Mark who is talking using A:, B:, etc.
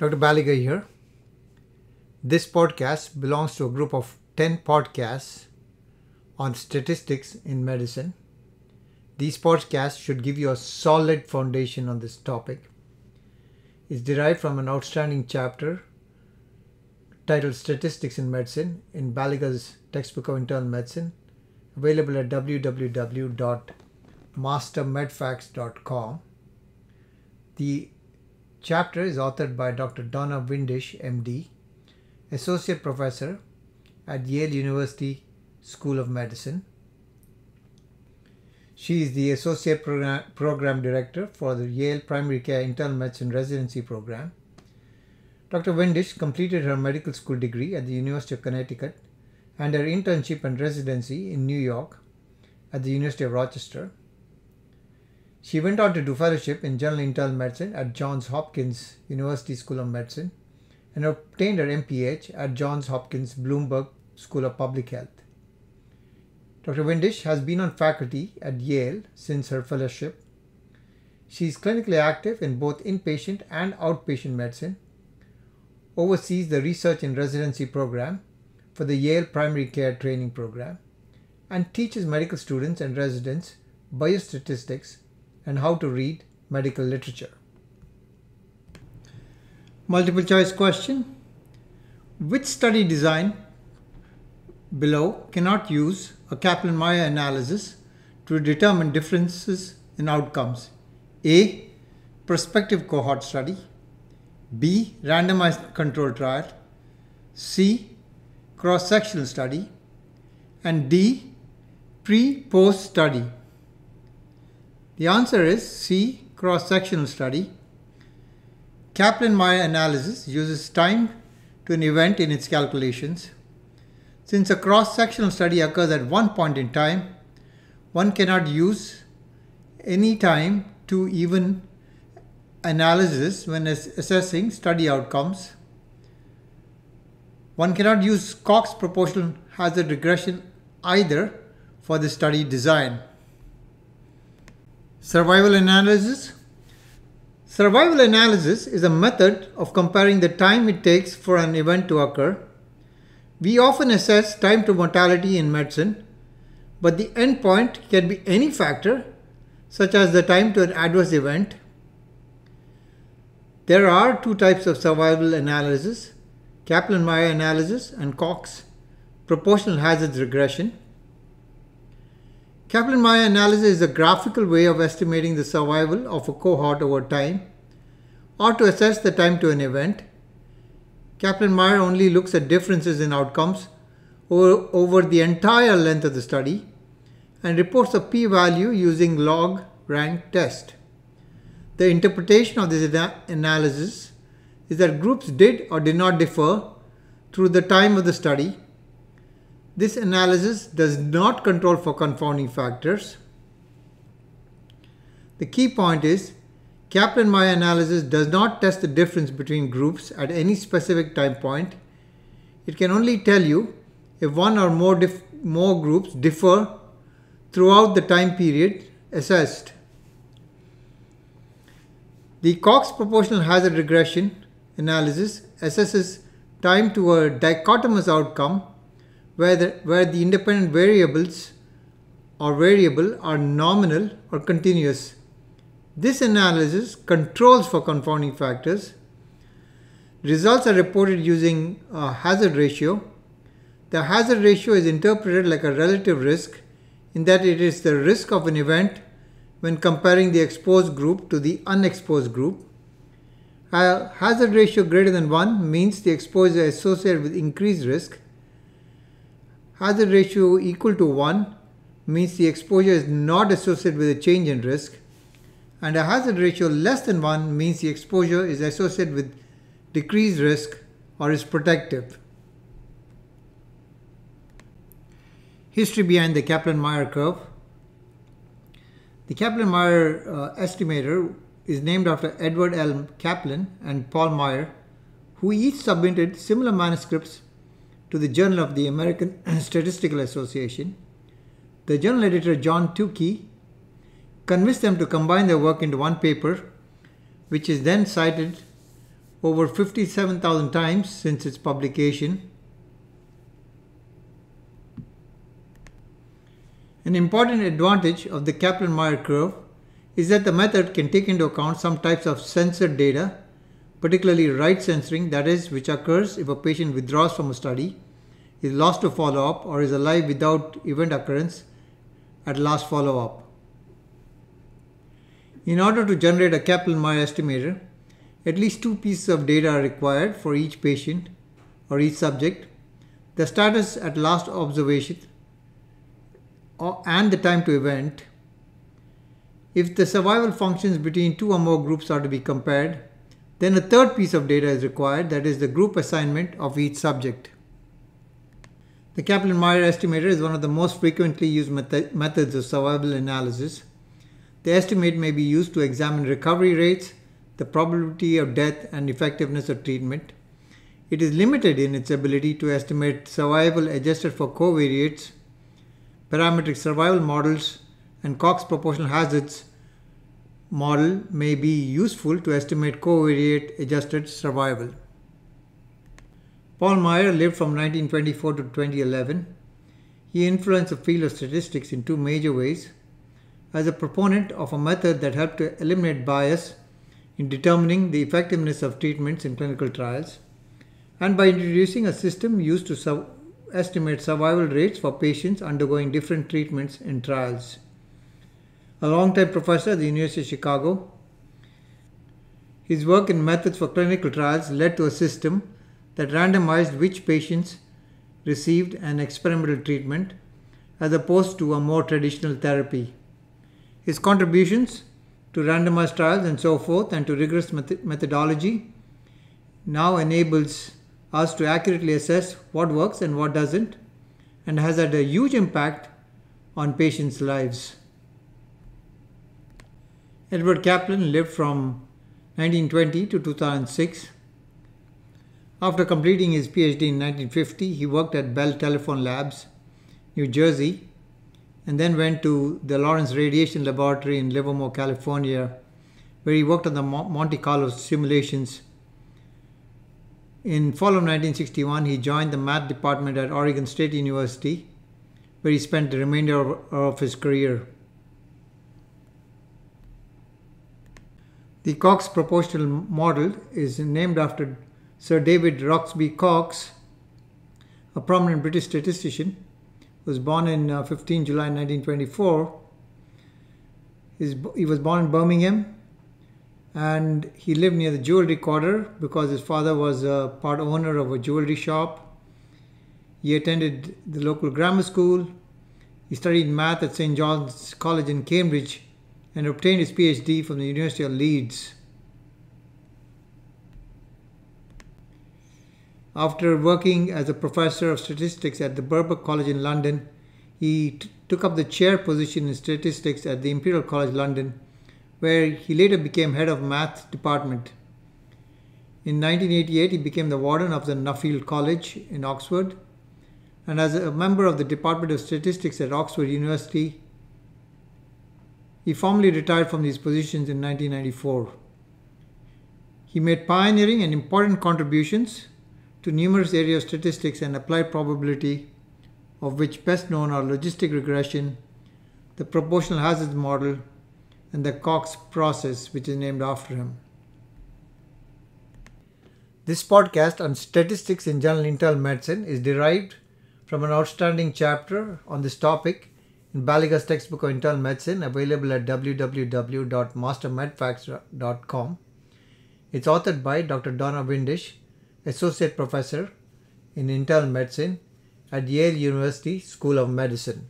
A: Dr. Baliga here. This podcast belongs to a group of 10 podcasts on statistics in medicine. These podcasts should give you a solid foundation on this topic. It's derived from an outstanding chapter titled Statistics in Medicine in Baliga's textbook of internal medicine, available at www.mastermedfacts.com. The chapter is authored by Dr. Donna Windish, MD, Associate Professor at Yale University School of Medicine. She is the Associate Program Director for the Yale Primary Care Internal Medicine Residency Program. Dr. Windish completed her medical school degree at the University of Connecticut and her internship and residency in New York at the University of Rochester. She went on to do fellowship in general internal medicine at Johns Hopkins University School of Medicine and obtained her MPH at Johns Hopkins Bloomberg School of Public Health. Dr. Windish has been on faculty at Yale since her fellowship. She is clinically active in both inpatient and outpatient medicine, oversees the research and residency program for the Yale Primary Care Training Program, and teaches medical students and residents biostatistics and how to read medical literature. Multiple choice question. Which study design below cannot use a Kaplan-Meier analysis to determine differences in outcomes? A. Prospective cohort study. B. Randomized control trial. C. Cross-sectional study. And D. Pre-post study. The answer is C. Cross-sectional study. Kaplan-Meier analysis uses time to an event in its calculations. Since a cross-sectional study occurs at one point in time, one cannot use any time to even analysis when assessing study outcomes. One cannot use Cox proportional hazard regression either for the study design. Survival analysis. Survival analysis is a method of comparing the time it takes for an event to occur. We often assess time to mortality in medicine, but the endpoint can be any factor, such as the time to an adverse event. There are two types of survival analysis: Kaplan-Meier analysis and Cox proportional hazards regression. Kaplan-Meier analysis is a graphical way of estimating the survival of a cohort over time, or to assess the time to an event. Kaplan-Meier only looks at differences in outcomes over the entire length of the study and reports a p-value using log-rank test. The interpretation of this analysis is that groups did or did not differ through the time of the study. This analysis does not control for confounding factors. The key point is Kaplan-Meier analysis does not test the difference between groups at any specific time point. It can only tell you if one or more groups differ throughout the time period assessed. The Cox proportional hazard regression analysis assesses time to a dichotomous outcome where the independent variables or variable are nominal or continuous. This analysis controls for confounding factors. Results are reported using a hazard ratio. The hazard ratio is interpreted like a relative risk in that it is the risk of an event when comparing the exposed group to the unexposed group. A hazard ratio greater than 1 means the exposure is associated with increased risk. Hazard ratio equal to 1 means the exposure is not associated with a change in risk. And a hazard ratio less than 1 means the exposure is associated with decreased risk or is protective. History behind the Kaplan-Meier curve. The Kaplan-Meier estimator is named after Edward L. Kaplan and Paul Meier, who each submitted similar manuscripts to the Journal of the American Statistical Association. The journal editor John Tukey convinced them to combine their work into one paper, which is then cited over 57,000 times since its publication. An important advantage of the Kaplan-Meier curve is that the method can take into account some types of censored data, particularly right censoring, that is, which occurs if a patient withdraws from a study, is lost to follow-up, or is alive without event occurrence at last follow-up. In order to generate a Kaplan-Meier estimator, at least two pieces of data are required for each patient or each subject: the status at last observation and the time to event. If the survival functions between two or more groups are to be compared, then a third piece of data is required, that is the group assignment of each subject. The Kaplan-Meier estimator is one of the most frequently used methods of survival analysis. The estimate may be used to examine recovery rates, the probability of death, and effectiveness of treatment. It is limited in its ability to estimate survival adjusted for covariates, parametric survival models, and Cox proportional hazards model may be useful to estimate covariate adjusted survival. Paul Meier lived from 1924 to 2011. He influenced the field of statistics in two major ways: as a proponent of a method that helped to eliminate bias in determining the effectiveness of treatments in clinical trials, and by introducing a system used to estimate survival rates for patients undergoing different treatments in trials. A longtime professor at the University of Chicago, his work in methods for clinical trials led to a system that randomized which patients received an experimental treatment as opposed to a more traditional therapy. His contributions to randomized trials and so forth, and to rigorous methodology, now enables us to accurately assess what works and what doesn't, and has had a huge impact on patients' lives. Edward Kaplan lived from 1920 to 2006. After completing his PhD in 1950, he worked at Bell Telephone Labs, New Jersey, and then went to the Lawrence Radiation Laboratory in Livermore, California, where he worked on the Monte Carlo simulations. In fall of 1961, he joined the math department at Oregon State University, where he spent the remainder of his career. The Cox proportional model is named after Sir David Roxby Cox, a prominent British statistician. Was born in 15 July 1924. He was born in Birmingham, and he lived near the jewelry quarter because his father was a part owner of a jewelry shop. He attended the local grammar school. He studied math at St. John's College in Cambridge and obtained his PhD from the University of Leeds. After working as a professor of statistics at the Birkbeck College in London, he took up the chair position in statistics at the Imperial College London, where he later became head of math department. In 1988, he became the warden of the Nuffield College in Oxford, and as a member of the Department of Statistics at Oxford University, he formally retired from these positions in 1994. He made pioneering and important contributions to numerous areas of statistics and applied probability, of which best known are logistic regression, the proportional hazards model, and the Cox process, which is named after him. This podcast on statistics in General Internal Medicine is derived from an outstanding chapter on this topic in Baliga's textbook of internal medicine, available at www.mastermedfacts.com. It's authored by Dr. Donna Windish, Associate Professor in Internal Medicine at Yale University School of Medicine.